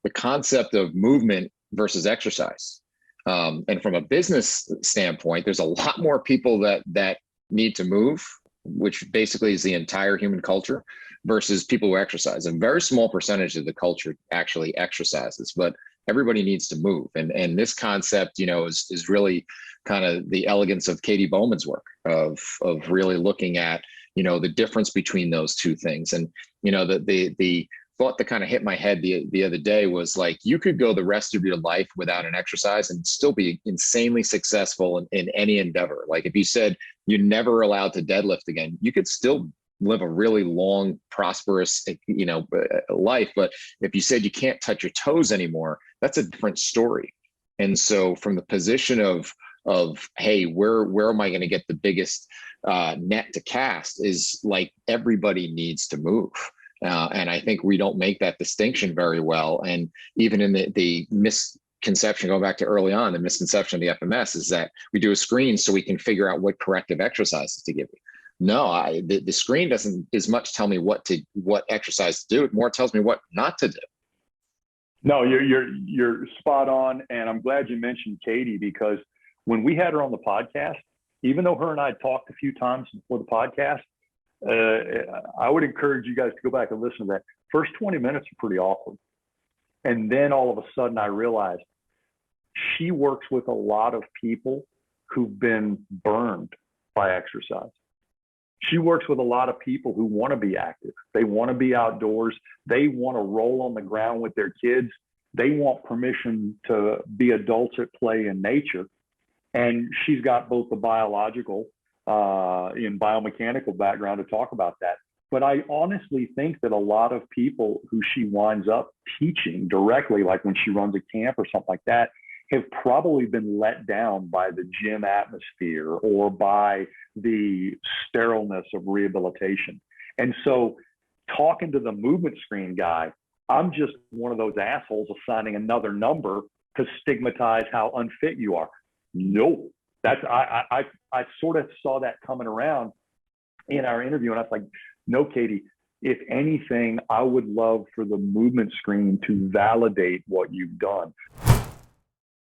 the concept of movement versus exercise. And from a business standpoint, there's a lot more people that need to move, which basically is the entire human culture, versus people who exercise. A very small percentage of the culture actually exercises, but everybody needs to move. And this concept, is really kind of the elegance of Katie Bowman's work of really looking at, the difference between those two things. And, the thought that kind of hit my head the other day was like, you could go the rest of your life without an exercise and still be insanely successful in any endeavor. Like if you said you're never allowed to deadlift again, you could still live a really long, prosperous, life. But if you said you can't touch your toes anymore, that's a different story. And so from the position of, hey, where am I going to get the biggest net to cast, is like everybody needs to move. And I think we don't make that distinction very well. And even in the misconception, going back to early on, the misconception of the FMS is that we do a screen so we can figure out what corrective exercises to give you. No, the screen doesn't as much tell me what exercise to do. It more tells me what not to do. No, you're spot on. And I'm glad you mentioned Katie, because when we had her on the podcast, even though her and I had talked a few times before the podcast, I would encourage you guys to go back and listen to that. First 20 minutes are pretty awkward. And then all of a sudden I realized she works with a lot of people who've been burned by exercise. She works with a lot of people who want to be active. They want to be outdoors. They want to roll on the ground with their kids. They want permission to be adults at play in nature. And she's got both the biological and biomechanical background to talk about that. But I honestly think that a lot of people who she winds up teaching directly, like when she runs a camp or something like that, have probably been let down by the gym atmosphere or by the sterileness of rehabilitation. And so talking to the movement screen guy, I'm just one of those assholes assigning another number to stigmatize how unfit you are. No, I sort of saw that coming around in our interview, and I was like, no, Katie, if anything, I would love for the movement screen to validate what you've done.